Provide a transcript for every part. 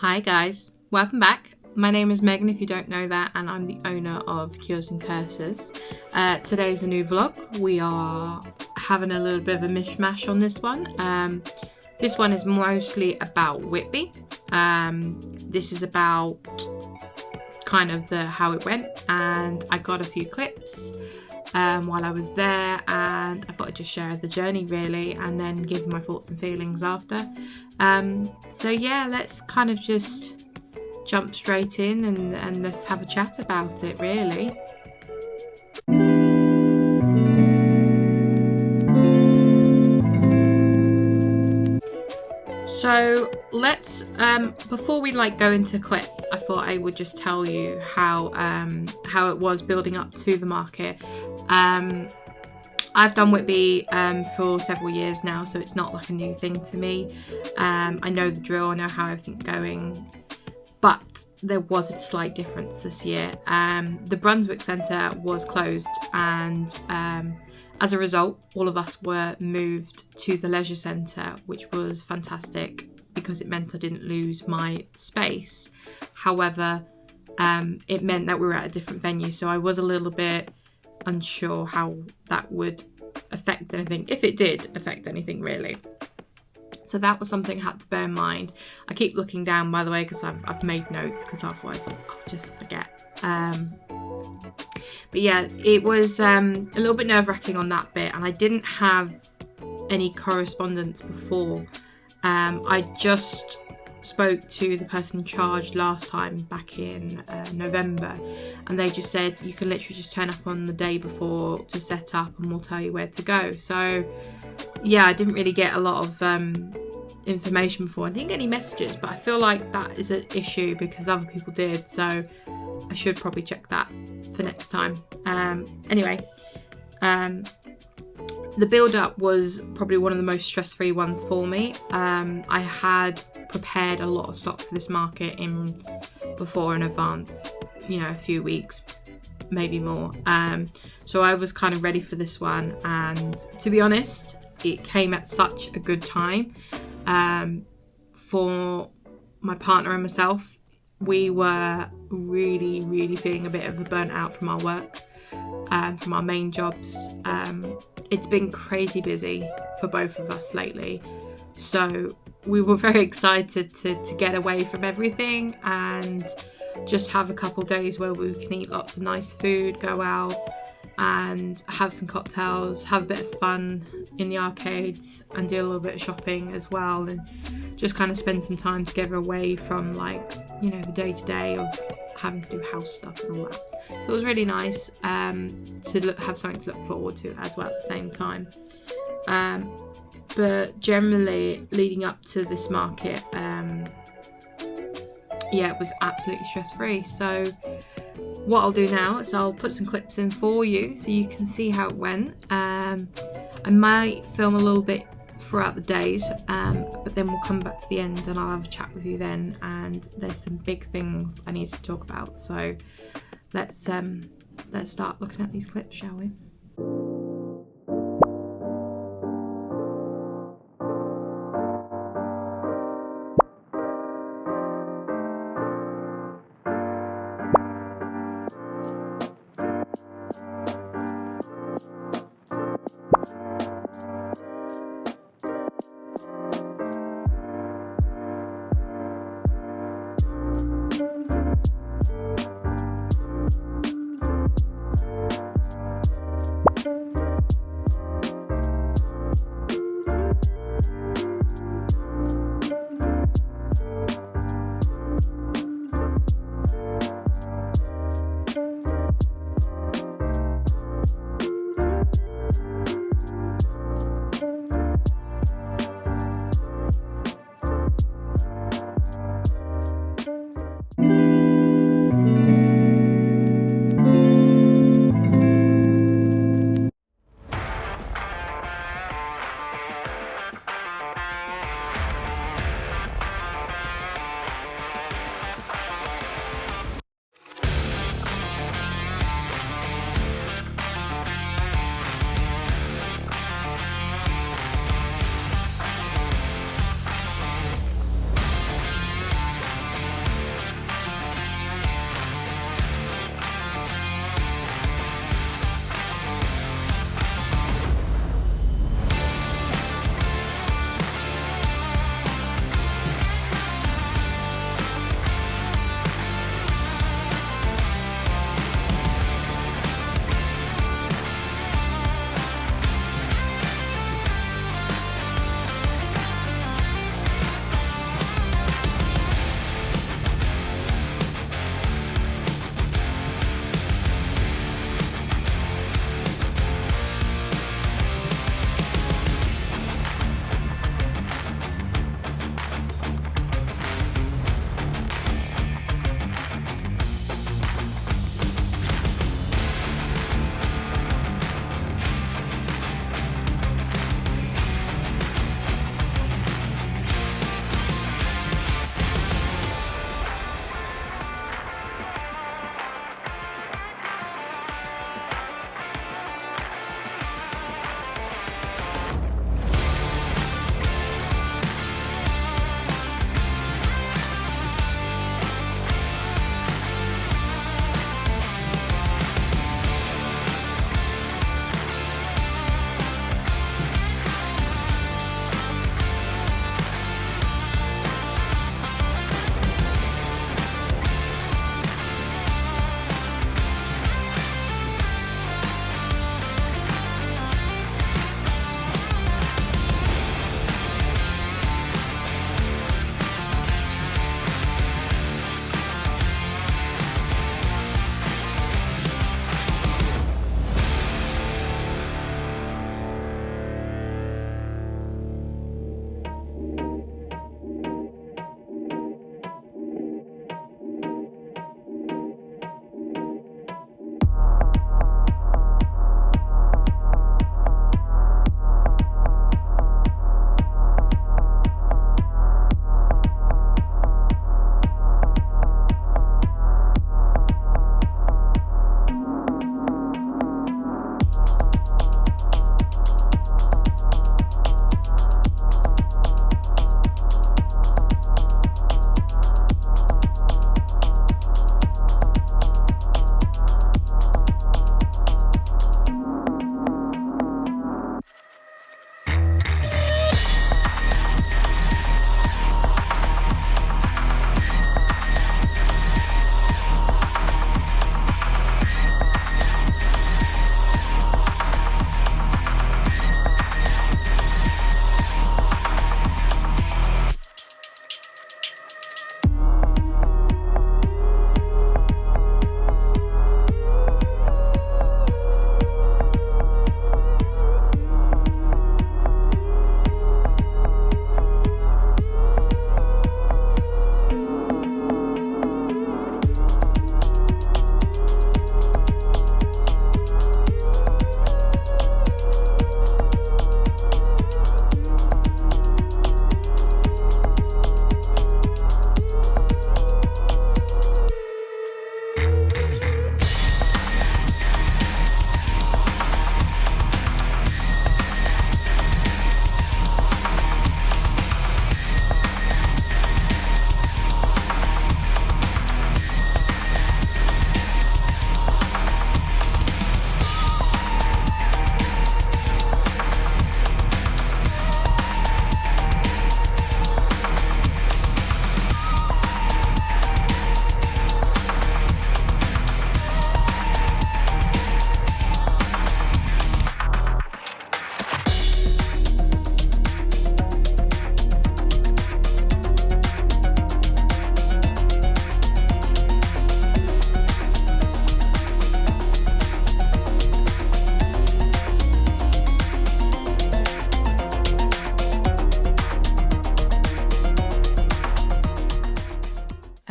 Hi guys, welcome back. My name is Megan if you don't know that, and I'm the owner of Cures and Curses. Today's a new vlog. We are having a little bit of a mishmash on this one. This one is mostly about Whitby. This is about kind of how it went, and I got a few clips while I was there, and I thought I'd just share the journey really and then give my thoughts and feelings after. So yeah, let's kind of just jump straight in and let's have a chat about it really. So let's before we go into clips, I thought I would just tell you how it was building up to the market. I've done Whitby for several years now, so it's not like a new thing to me. I know the drill, I know how everything's going, but there was a slight difference this year. The Brunswick Centre was closed, and as a result, all of us were moved to the leisure centre, which was fantastic because it meant I didn't lose my space. However, it meant that we were at a different venue, so I was a little bit unsure how that would affect anything, if it did affect anything really. So that was something I had to bear in mind. I keep looking down, by the way, because I've made notes, because otherwise I'll just forget. But yeah, it was a little bit nerve-wracking on that bit, and I didn't have any correspondence before. I just spoke to the person in charge last time back in November, and they just said you can literally just turn up on the day before to set up and we'll tell you where to go. So yeah, I didn't really get a lot of information before. I didn't get any messages, but I feel like that is an issue because other people did, so I should probably check that for next time. Anyway, the build up was probably one of the most stress-free ones for me. I had prepared a lot of stock for this market before in advance, a few weeks, maybe more. So I was kind of ready for this one, and to be honest, it came at such a good time. For my partner and myself, we were really feeling a bit of a burnt out from our work, from our main jobs. It's been crazy busy for both of us lately, so we were very excited to get away from everything and just have a couple days where we can eat lots of nice food, go out and have some cocktails, have a bit of fun in the arcades and do a little bit of shopping as well, and just kind of spend some time together away from the day-to-day of having to do house stuff and all that. So it was really nice to have something to look forward to as well at the same time. But generally, leading up to this market, it was absolutely stress-free. So what I'll do now is I'll put some clips in for you so you can see how it went. I might film a little bit throughout the days, but then we'll come back to the end and I'll have a chat with you then, and there's some big things I need to talk about. So let's start looking at these clips, shall we?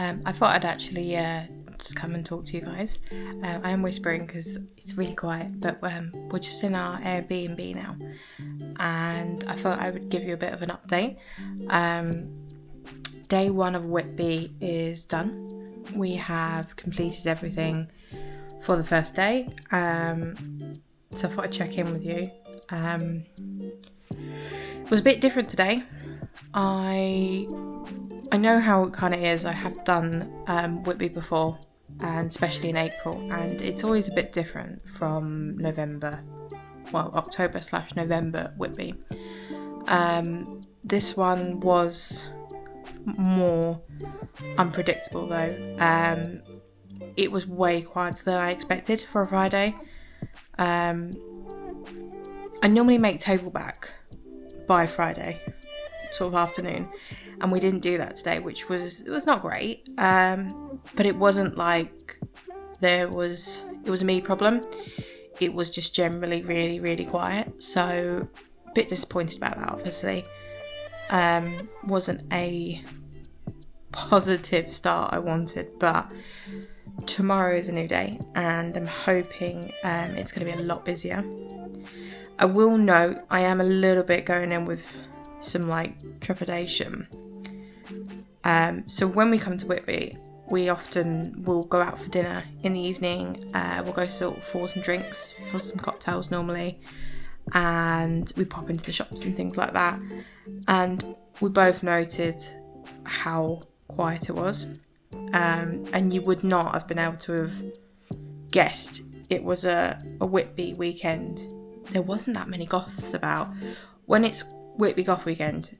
I thought I'd actually just come and talk to you guys. I am whispering because it's really quiet, but we're just in our Airbnb now, and I thought I would give you a bit of an update. Day 1 of Whitby is done. We have completed everything for the first day, so I thought I'd check in with you. It was a bit different today. I know how it kind of is. I have done Whitby before, and especially in April, and it's always a bit different from October/November Whitby. This one was more unpredictable though. It was way quieter than I expected for a Friday. I normally make table back by Friday, sort of afternoon, and we didn't do that today, which was not great, but it wasn't like it was a me problem. It was just generally really, really quiet, so a bit disappointed about that, obviously. Wasn't a positive start I wanted, but tomorrow is a new day and I'm hoping it's going to be a lot busier. I will note I am a little bit going in with some trepidation. So when we come to Whitby, we often will go out for dinner in the evening. We'll go for some drinks, for some cocktails normally, and we pop into the shops and things like that. And we both noted how quiet it was, and you would not have been able to have guessed it was a Whitby weekend. There wasn't that many Goths about. When it's Whitby Goth weekend,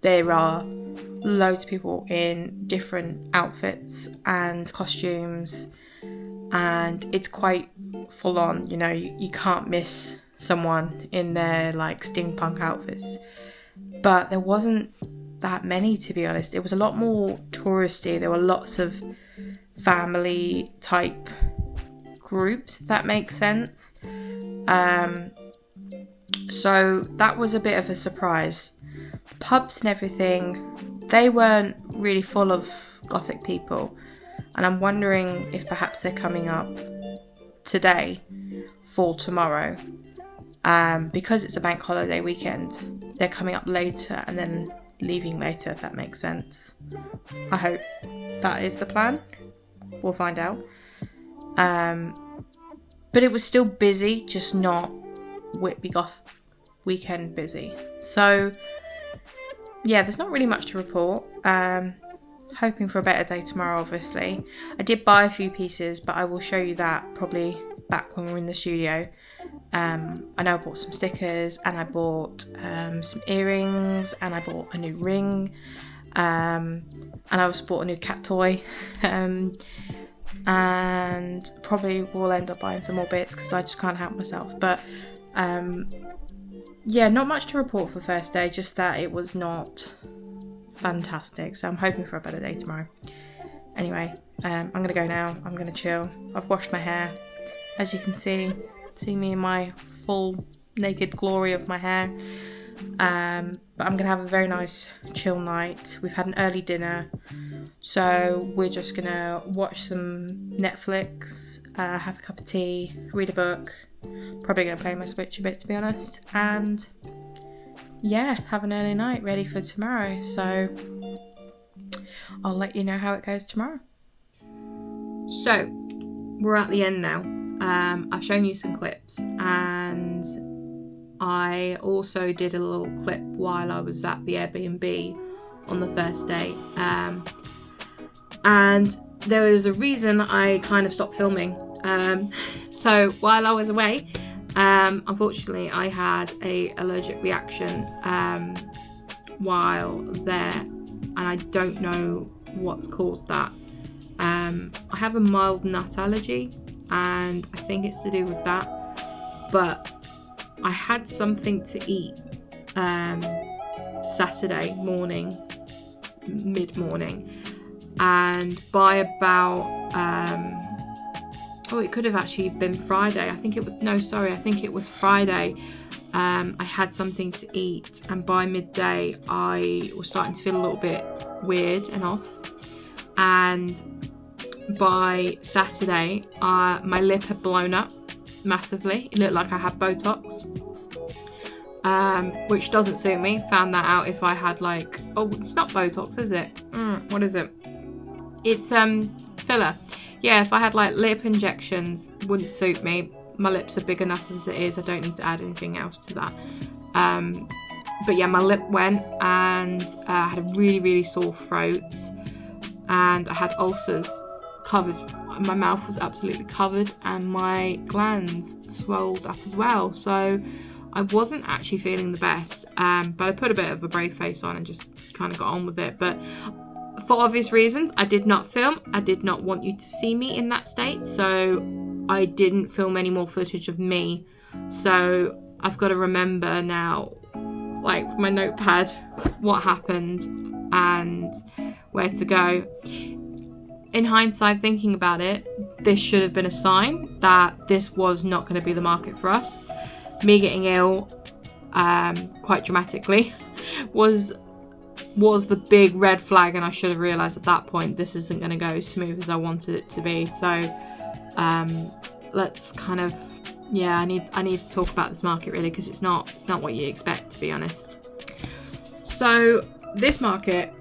there are loads of people in different outfits and costumes, and it's quite full on. You can't miss someone in their steampunk outfits, but there wasn't that many, to be honest. It was a lot more touristy. There were lots of family type groups, if that makes sense. So that was a bit of a surprise. Pubs and everything, they weren't really full of Gothic people, and I'm wondering if perhaps they're coming up today for tomorrow. Because it's a bank holiday weekend, they're coming up later and then leaving later, if that makes sense. I hope that is the plan. We'll find out. But it was still busy, just not Whitby Goth weekend busy. So yeah, there's not really much to report. Hoping for a better day tomorrow, obviously. I did buy a few pieces, but I will show you that probably back when we're in the studio. I know I bought some stickers, and I bought some earrings, and I bought a new ring, and I also bought a new cat toy, and probably will end up buying some more bits because I just can't help myself. But yeah, not much to report for the first day, just that it was not fantastic, so I'm hoping for a better day tomorrow. Anyway, I'm gonna go now. I'm gonna chill. I've washed my hair, as you can see me in my full naked glory of my hair. But I'm gonna have a very nice chill night. We've had an early dinner, so we're just gonna watch some Netflix, have a cup of tea, read a book, probably gonna play my Switch a bit, to be honest, and yeah, have an early night ready for tomorrow. So I'll let you know how it goes tomorrow. So we're at the end now. I've shown you some clips, and I also did a little clip while I was at the Airbnb on the first day, and there was a reason I kind of stopped filming. So while I was away, unfortunately I had an allergic reaction while there, and I don't know what's caused that. I have a mild nut allergy, and I think it's to do with that, but I had something to eat Saturday morning, mid-morning, and by about it could have actually been Friday. I think it was Friday. I had something to eat, and by midday I was starting to feel a little bit weird and off. and by Saturday, my lip had blown up massively. It looked like I had Botox, which doesn't suit me. Found that out if I had like, oh, it's not Botox, is it? What is it? It's filler. Yeah, if I had like lip injections, wouldn't suit me. My lips are big enough as it is. I don't need to add anything else to that. But yeah, my lip went, and I had a really, really sore throat, and I had ulcers covered. My mouth was absolutely covered, and my glands swelled up as well. So I wasn't actually feeling the best, but I put a bit of a brave face on and just kind of got on with it. But for obvious reasons, I did not film. I did not want you to see me in that state, so I didn't film any more footage of me. So I've got to remember now, like my notepad, what happened and where to go. In hindsight, thinking about it, this should have been a sign that this was not going to be the market for us. Me getting ill, quite dramatically, was the big red flag, and I should have realised at that point this isn't going to go as smooth as I wanted it to be. So let's kind of, yeah, I need to talk about this market really, because it's not what you expect, to be honest. So this market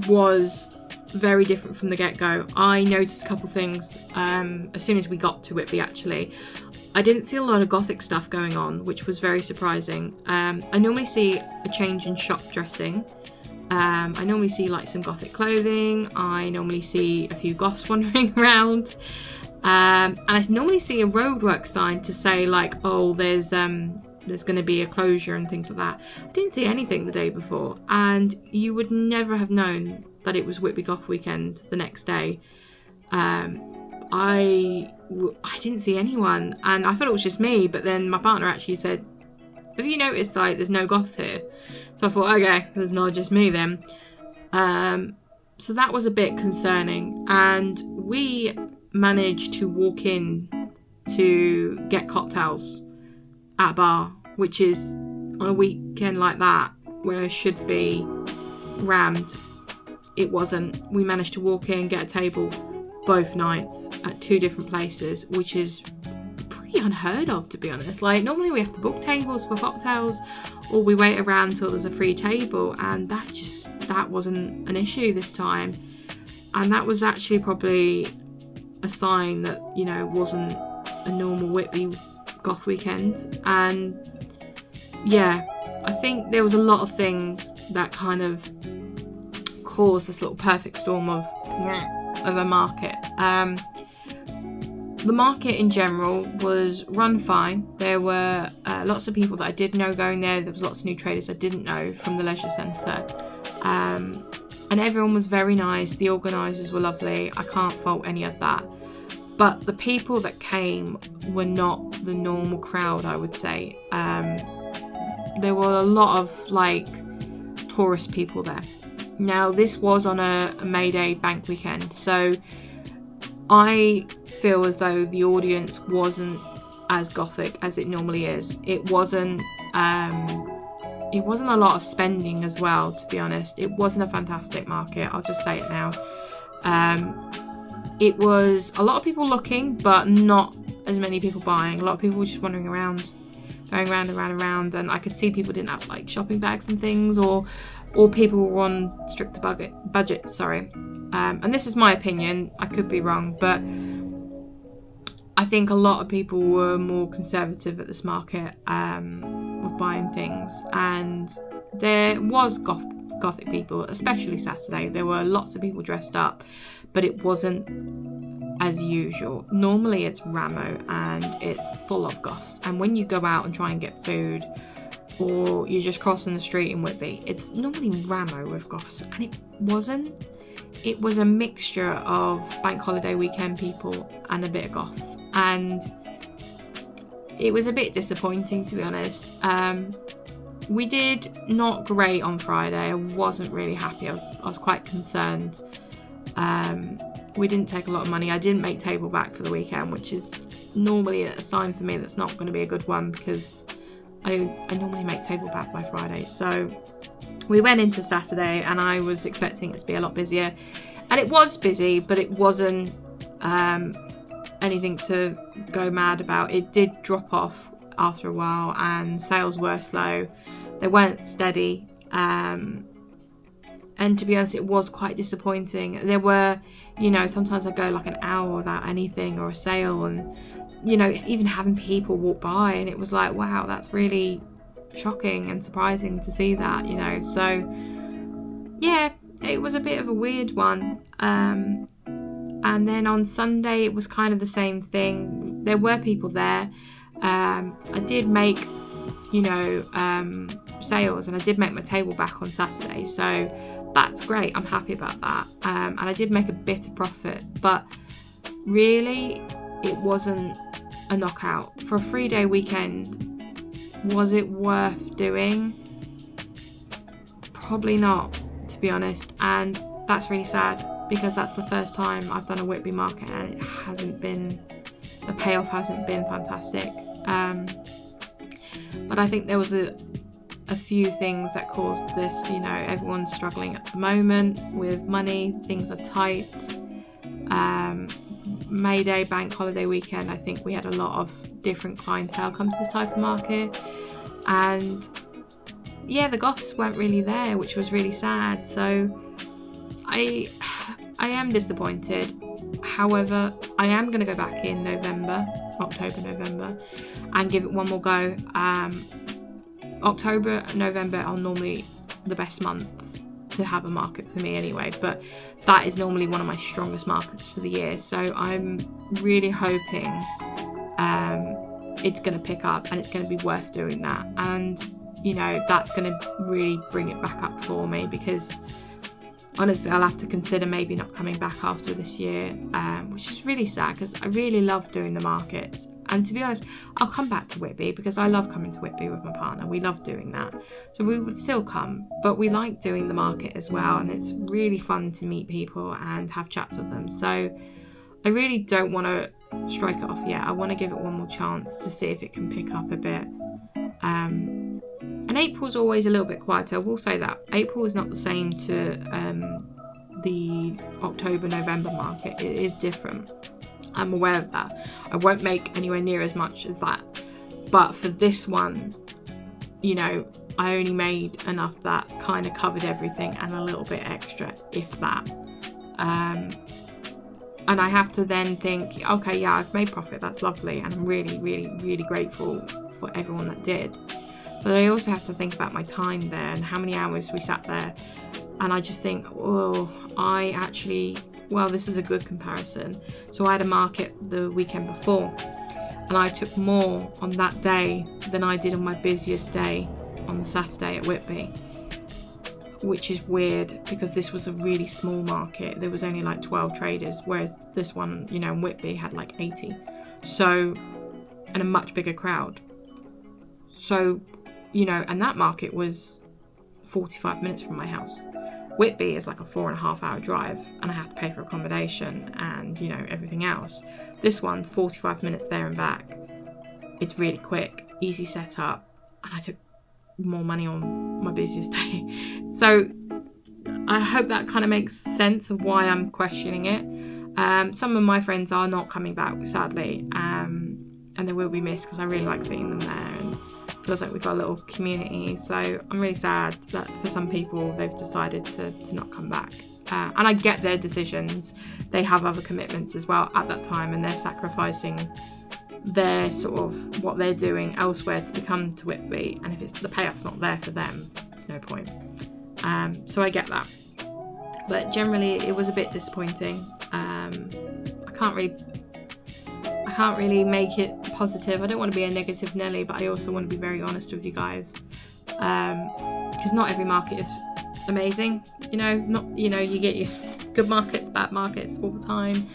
was very different from the get-go. I noticed a couple things as soon as we got to Whitby. Actually, I didn't see a lot of Gothic stuff going on, which was very surprising. I normally see a change in shop dressing. I normally see like some Gothic clothing. I normally see a few Goths wandering around, and I normally see a roadwork sign to say like, oh, there's going to be a closure and things like that. I didn't see anything the day before, and you would never have known that it was Whitby Goth weekend the next day. I didn't see anyone, and I thought it was just me, but then my partner actually said, have you noticed like there's no Goths here? So I thought, okay, there's not just me then. So that was a bit concerning, and we managed to walk in to get cocktails at a bar, which is on a weekend like that where it should be rammed. It wasn't. We managed to walk in, get a table both nights at two different places, which is pretty unheard of, to be honest. Like, normally we have to book tables for cocktails, or we wait around until there's a free table, and that wasn't an issue this time. And that was actually probably a sign that, you know, it wasn't a normal Whitby Goth weekend. And yeah, I think there was a lot of things that kind of caused this little perfect storm of a market. The market in general was run fine. There were lots of people that I did know going there. There was lots of new traders I didn't know from the leisure centre. And everyone was very nice. The organisers were lovely. I can't fault any of that. But the people that came were not the normal crowd, I would say. There were a lot of like tourist people there. Now, this was on a May Day bank weekend, so I feel as though the audience wasn't as Gothic as it normally is. It wasn't a lot of spending as well, to be honest. It wasn't a fantastic market, I'll just say it now. It was a lot of people looking, but not as many people buying. A lot of people were just wandering around, going round and round and round, and I could see people didn't have like shopping bags and things, or people were on stricter budget. And this is my opinion, I could be wrong, but I think a lot of people were more conservative at this market with buying things, and there was Gothic people, especially Saturday. There were lots of people dressed up, but it wasn't as usual. Normally it's Ramo and it's full of Goths, and when you go out and try and get food, or you're just crossing the street in Whitby, it's normally Ramo with Goths, and it wasn't. It was a mixture of bank holiday weekend people and a bit of Goth, and it was a bit disappointing, to be honest. We did not great on Friday. I wasn't really happy. I was quite concerned. We didn't take a lot of money. I didn't make table back for the weekend, which is normally a sign for me that's not going to be a good one, because I normally make table back by Friday. So we went into Saturday and I was expecting it to be a lot busier, and it was busy, but it wasn't anything to go mad about. It did drop off after a while and sales were slow. They weren't steady. And to be honest, it was quite disappointing. There were, sometimes I go like an hour without anything or a sale, and, even having people walk by, and it was like, wow, that's really shocking and surprising to see that, So, yeah, it was a bit of a weird one. And then on Sunday, it was kind of the same thing. There were people there. I did make, sales, and I did make my table back on Saturday, so that's great. I'm happy about that. And I did make a bit of profit, but really it wasn't a knockout. For a 3-day weekend, was it worth doing? Probably not, to be honest, and that's really sad because that's the first time I've done a Whitby market and it hasn't been, the payoff hasn't been fantastic. But I think there was a few things that caused this. Everyone's struggling at the moment with money, things are tight. May Day, bank holiday weekend, I think we had a lot of different clientele come to this type of market, and yeah, the Goths weren't really there, which was really sad. So I am disappointed. However, I am going to go back in October, November, and give it one more go. October, November are normally the best month to have a market for me anyway, but that is normally one of my strongest markets for the year. So I'm really hoping it's going to pick up and it's going to be worth doing that. And, that's going to really bring it back up for me, because honestly, I'll have to consider maybe not coming back after this year, which is really sad because I really love doing the markets. And to be honest, I'll come back to Whitby because I love coming to Whitby with my partner. We love doing that. So we would still come, but we like doing the market as well. And it's really fun to meet people and have chats with them. So I really don't want to strike it off yet. I want to give it one more chance to see if it can pick up a bit. And April's always a little bit quieter. I will say that. April is not the same to the October, November market. It is different. I'm aware of that. I won't make anywhere near as much as that. But for this one, I only made enough that kind of covered everything and a little bit extra, if that. And I have to then think, okay, yeah, I've made profit. That's lovely. And I'm really, really, really grateful for everyone that did. But I also have to think about my time there and how many hours we sat there. And I just think, this is a good comparison. So I had a market the weekend before, and I took more on that day than I did on my busiest day on the Saturday at Whitby, which is weird because this was a really small market. There was only like 12 traders, whereas this one, in Whitby had like 80. So, and a much bigger crowd. So, and that market was 45 minutes from my house. Whitby is like a 4.5 hour drive, and I have to pay for accommodation and, everything else. This one's 45 minutes there and back. It's really quick, easy setup, and I took more money on my busiest day. So I hope that kind of makes sense of why I'm questioning it. Some of my friends are not coming back, sadly, and they will be missed because I really like seeing them there, and it feels like we've got a little community. So I'm really sad that for some people they've decided to not come back. And I get their decisions. They have other commitments as well at that time, and they're sacrificing their sort of what they're doing elsewhere to come to Whitby. And if it's the payoff's not there for them, it's no point. So I get that. But generally, it was a bit disappointing. I can't really make it positive. I don't want to be a negative Nelly, but I also want to be very honest with you guys, because not every market is amazing. You get your good markets, bad markets all the time.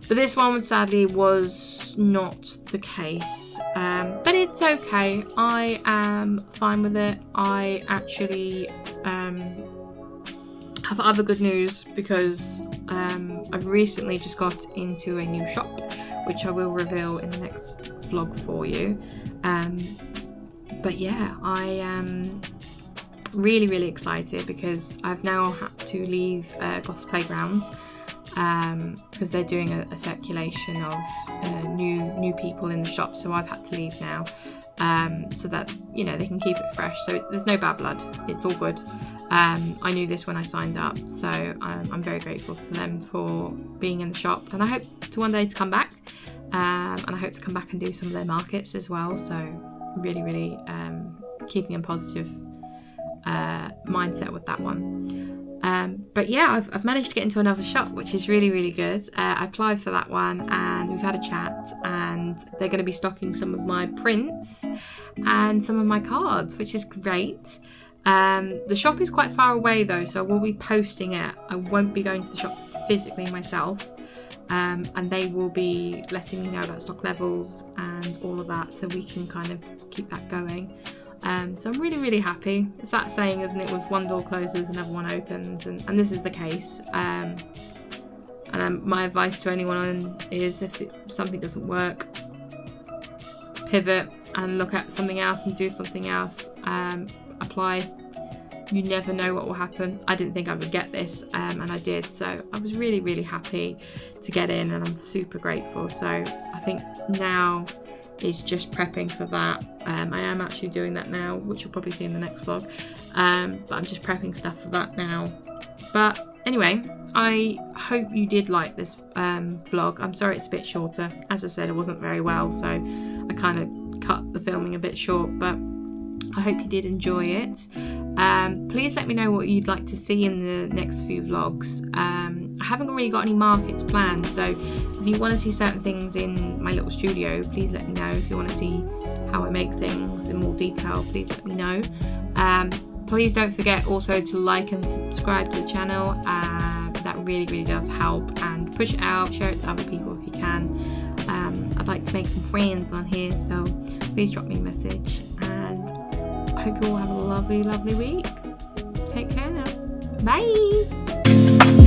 But this one, sadly, was not the case. But it's okay. I am fine with it. I actually have other good news because I've recently just got into a new shop, which I will reveal in the next vlog for you. But yeah, really, really excited because I've now had to leave Goth's Playground because they're doing a circulation of new people in the shop, so I've had to leave now so that, you know, they can keep it fresh. So there's no bad blood, it's all good. I knew this when I signed up, so I'm very grateful for them for being in the shop, and I hope to one day to come back, and I hope to come back and do some of their markets as well. So really, really keeping a positive mindset with that one. But yeah, I've managed to get into another shop, which is really, really good. I applied for that one and we've had a chat, and they're going to be stocking some of my prints and some of my cards, which is great. The shop is quite far away though, so I will be posting it. I won't be going to the shop physically myself, and they will be letting me know about stock levels and all of that, so we can kind of keep that going. So I'm really, really happy. It's that saying, isn't it, with one door closes another one opens, and this is the case. My advice to anyone is, if something doesn't work, pivot and look at something else and do something else. Apply. You never know what will happen. I didn't think I would get this, and I did, so I was really, really happy to get in, and I'm super grateful. So I think now is just prepping for that. I am actually doing that now, which you'll probably see in the next vlog, but I'm just prepping stuff for that now. But anyway, I hope you did like this vlog. I'm sorry it's a bit shorter. As I said, it wasn't very well, so I kind of cut the filming a bit short, but I hope you did enjoy it. Please let me know what you'd like to see in the next few vlogs. I haven't really got any markets planned, so if you want to see certain things in my little studio, please let me know. If you want to see how I make things in more detail, please let me know. Please don't forget also to like and subscribe to the channel. That really, really does help, and push it out, share it to other people if you can. I'd like to make some friends on here, so please drop me a message, and I hope you all have a lovely, lovely week. Take care now. Bye!